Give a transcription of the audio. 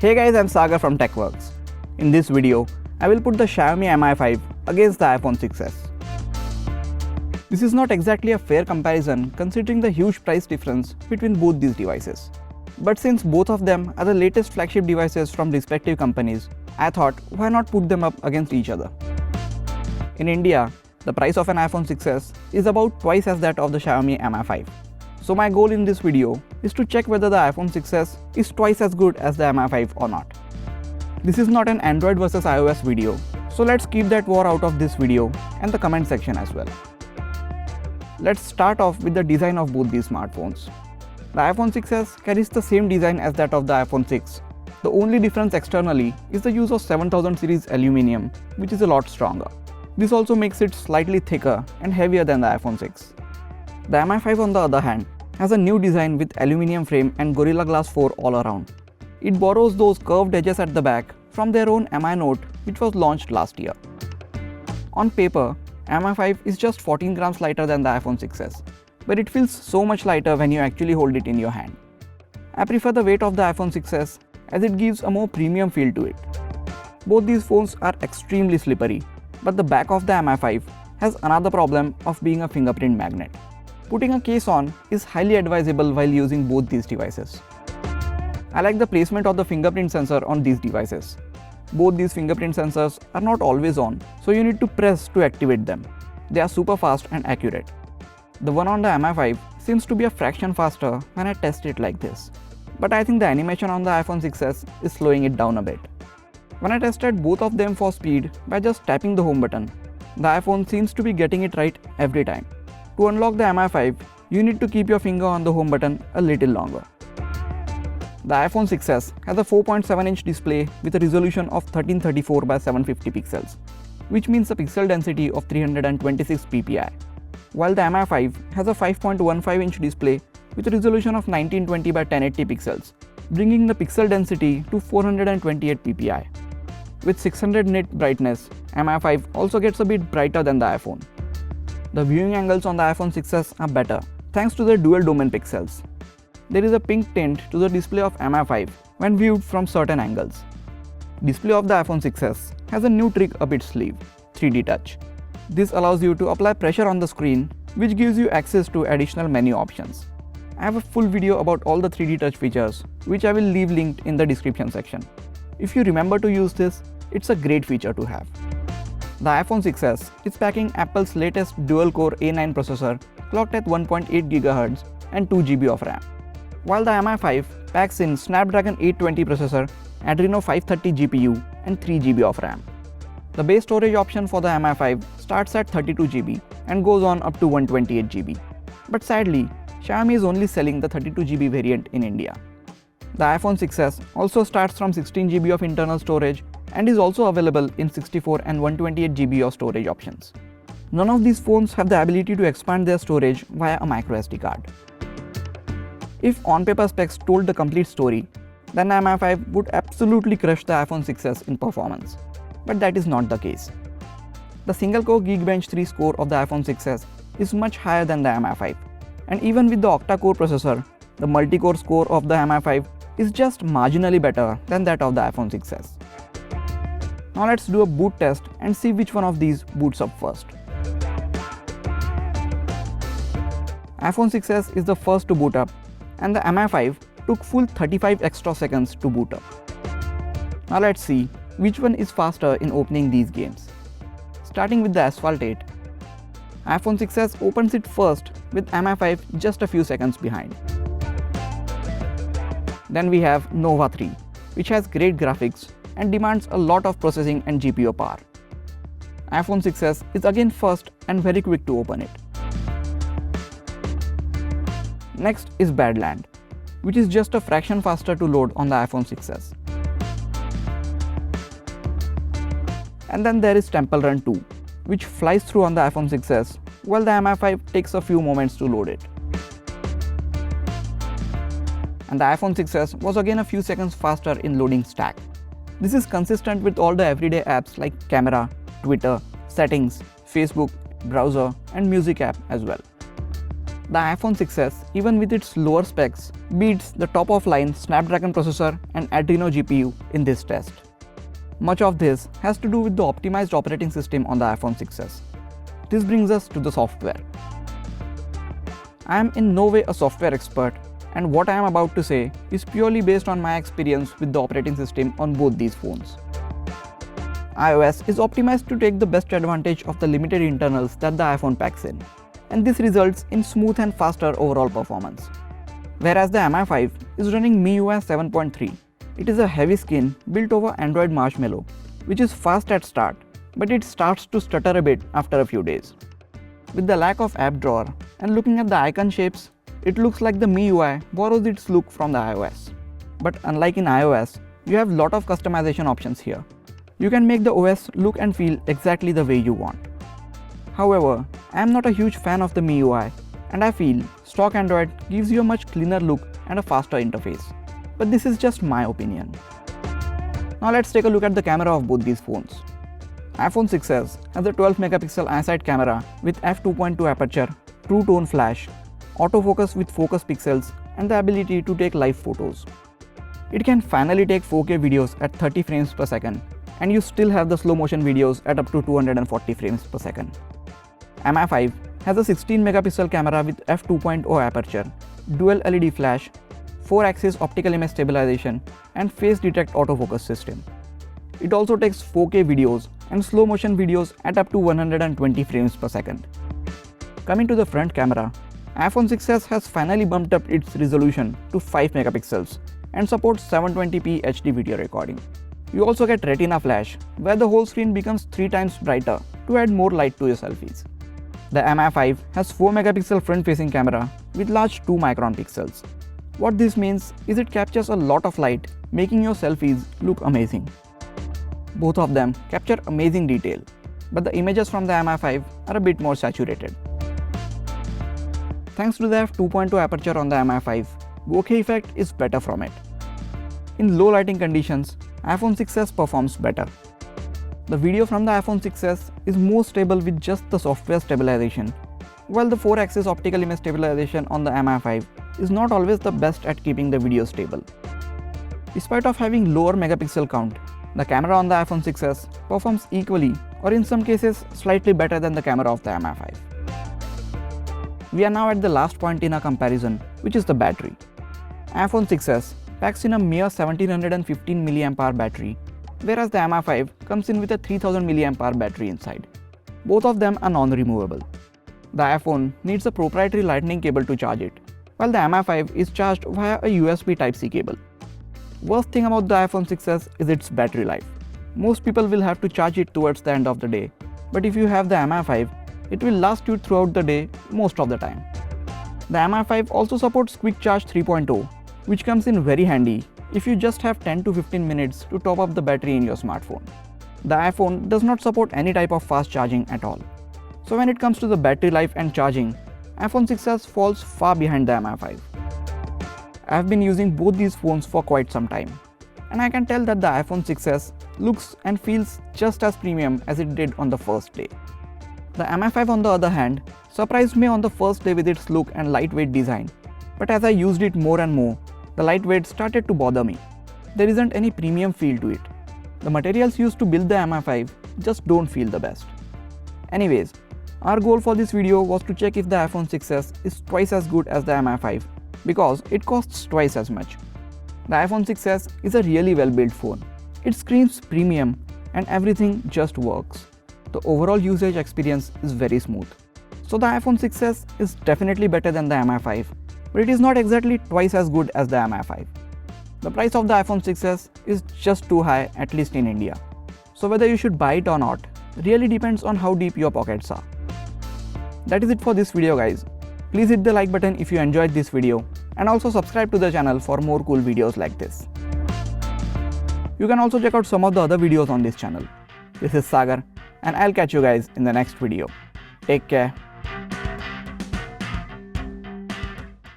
Hey guys, I'm Sagar from TechWorks. In this video, I will put the Xiaomi Mi 5 against the iPhone 6s. This is not exactly a fair comparison considering the huge price difference between both these devices. But since both of them are the latest flagship devices from respective companies, I thought why not put them up against each other. In India, the price of an iPhone 6s is about twice as that of the Xiaomi Mi 5. So my goal in this video is to check whether the iPhone 6s is twice as good as the Mi 5 or not. This is not an Android versus iOS video, so let's keep that war out of this video and the comment section as well. Let's start off with the design of both these smartphones. The iPhone 6s carries the same design as that of the iPhone 6. The only difference externally is the use of 7000 series aluminum, which is a lot stronger. This also makes it slightly thicker and heavier than the iPhone 6. The Mi 5 on the other hand has a new design with aluminum frame and Gorilla Glass 4 all around. It borrows those curved edges at the back from their own Mi Note, which was launched last year. On paper, Mi 5 is just 14 grams lighter than the iPhone 6s, but it feels so much lighter when you actually hold it in your hand. I prefer the weight of the iPhone 6s as it gives a more premium feel to it. Both these phones are extremely slippery, but the back of the Mi 5 has another problem of being a fingerprint magnet. Putting a case on is highly advisable while using both these devices. I like the placement of the fingerprint sensor on these devices. Both these fingerprint sensors are not always on, so you need to press to activate them. They are super fast and accurate. The one on the Mi 5 seems to be a fraction faster when I test it like this, but I think the animation on the iPhone 6s is slowing it down a bit. When I tested both of them for speed by just tapping the home button, the iPhone seems to be getting it right every time. To unlock the Mi 5, you need to keep your finger on the home button a little longer. The iPhone 6s has a 4.7-inch display with a resolution of 1334 by 750 pixels, which means a pixel density of 326 ppi, while the Mi 5 has a 5.15-inch display with a resolution of 1920 by 1080 pixels, bringing the pixel density to 428 ppi. With 600 nit brightness, Mi 5 also gets a bit brighter than the iPhone. The viewing angles on the iPhone 6s are better thanks to their dual domain pixels. There is a pink tint to the display of Mi 5 when viewed from certain angles. Display of the iPhone 6s has a new trick up its sleeve, 3D Touch. This allows you to apply pressure on the screen, which gives you access to additional menu options. I have a full video about all the 3D Touch features, which I will leave linked in the description section. If you remember to use this, it's a great feature to have. The iPhone 6s is packing Apple's latest dual-core A9 processor clocked at 1.8 GHz and 2 GB of RAM, while the Mi 5 packs in Snapdragon 820 processor, Adreno 530 GPU and 3 GB of RAM. The base storage option for the Mi 5 starts at 32 GB and goes on up to 128 GB. But sadly, Xiaomi is only selling the 32 GB variant in India. The iPhone 6s also starts from 16 GB of internal storage and is also available in 64 and 128 GB of storage options. None of these phones have the ability to expand their storage via a microSD card. If on-paper specs told the complete story, then the Mi 5 would absolutely crush the iPhone 6s in performance. But that is not the case. The single-core Geekbench 3 score of the iPhone 6s is much higher than the Mi 5. And even with the octa-core processor, the multi-core score of the Mi 5 is just marginally better than that of the iPhone 6s. Now let's do a boot test and see which one of these boots up first. iPhone 6s is the first to boot up, and the Mi 5 took full 35 extra seconds to boot up. Now let's see which one is faster in opening these games. Starting with the Asphalt 8, iPhone 6s opens it first with Mi 5 just a few seconds behind. Then we have Nova 3, which has great graphics and demands a lot of processing and GPU power. iPhone 6s is again first and very quick to open it. Next is Badland, which is just a fraction faster to load on the iPhone 6s. And then there is Temple Run 2, which flies through on the iPhone 6s, while the Mi 5 takes a few moments to load it. And the iPhone 6s was again a few seconds faster in loading Stack. This is consistent with all the everyday apps like Camera, Twitter, Settings, Facebook, Browser, and Music app as well. the iPhone 6s, even with its lower specs, beats the top-of-line Snapdragon processor and Adreno GPU in this test. Much of this has to do with the optimized operating system on the iPhone 6s. This brings us to the software. I am in no way a software expert, and what I am about to say is purely based on my experience with the operating system on both these phones. iOS is optimized to take the best advantage of the limited internals that the iPhone packs in, and this results in smooth and faster overall performance. Whereas the MI5 is running MIUI 7.3, it is a heavy skin built over Android Marshmallow, which is fast at start, but it starts to stutter a bit after a few days. With the lack of app drawer and looking at the icon shapes, it looks like the MIUI borrows its look from the iOS. But unlike in iOS, you have a lot of customization options here. You can make the OS look and feel exactly the way you want. However, I am not a huge fan of the MIUI, and I feel stock Android gives you a much cleaner look and a faster interface. But this is just my opinion. Now let's take a look at the camera of both these phones. iPhone 6s has a 12 megapixel iSight camera with f2.2 aperture, true tone flash, autofocus with focus pixels, and the ability to take live photos. It can finally take 4K videos at 30 frames per second, and you still have the slow motion videos at up to 240 frames per second. MI5 has a 16 megapixel camera with f2.0 aperture, dual LED flash, 4-axis optical image stabilization, and face detect autofocus system. It also takes 4K videos and slow motion videos at up to 120 frames per second. Coming to the front camera, iPhone 6s has finally bumped up its resolution to 5 megapixels and supports 720p HD video recording. You also get Retina flash, where the whole screen becomes 3 times brighter to add more light to your selfies. The MI5 has 4 megapixel front-facing camera with large 2 micron pixels. What this means is it captures a lot of light, making your selfies look amazing. Both of them capture amazing detail, but the images from the MI5 are a bit more saturated. Thanks to the f2.2 aperture on the MI5, bokeh effect is better from it. In low lighting conditions, iPhone 6s performs better. The video from the iPhone 6s is more stable with just the software stabilization, while the 4-axis optical image stabilization on the MI5 is not always the best at keeping the video stable. Despite of having lower megapixel count, the camera on the iPhone 6s performs equally or in some cases slightly better than the camera of the MI5. We are now at the last point in our comparison, which is the battery. iPhone 6s packs in a mere 1715 mAh battery, whereas the MI5 comes in with a 3000 mAh battery inside. Both of them are non-removable. The iPhone needs a proprietary lightning cable to charge it, while the MI5 is charged via a USB Type-C cable. Worst thing about the iPhone 6s is its battery life. Most people will have to charge it towards the end of the day, but if you have the MI5, it will last you throughout the day most of the time. The MI5 also supports Quick Charge 3.0, which comes in very handy if you just have 10 to 15 minutes to top up the battery in your smartphone. The iPhone does not support any type of fast charging at all. So when it comes to the battery life and charging, iPhone 6s falls far behind the MI5. I have been using both these phones for quite some time, and I can tell that the iPhone 6s looks and feels just as premium as it did on the first day. The MI5 on the other hand surprised me on the first day with its look and lightweight design, but as I used it more and more, the lightweight started to bother me. There isn't any premium feel to it. The materials used to build the MI5 just don't feel the best. Anyways, our goal for this video was to check if the iPhone 6s is twice as good as the MI5 because it costs twice as much. The iPhone 6s is a really well built phone. It screams premium and everything just works. The overall usage experience is very smooth. So the iPhone 6s is definitely better than the MI5, but it is not exactly twice as good as the MI5. The price of the iPhone 6s is just too high, at least in India. So whether you should buy it or not really depends on how deep your pockets are. That is it for this video, guys. Please hit the like button if you enjoyed this video and also subscribe to the channel for more cool videos like this. You can also check out some of the other videos on this channel. This is Sagar and I'll catch you guys in the next video. Take care.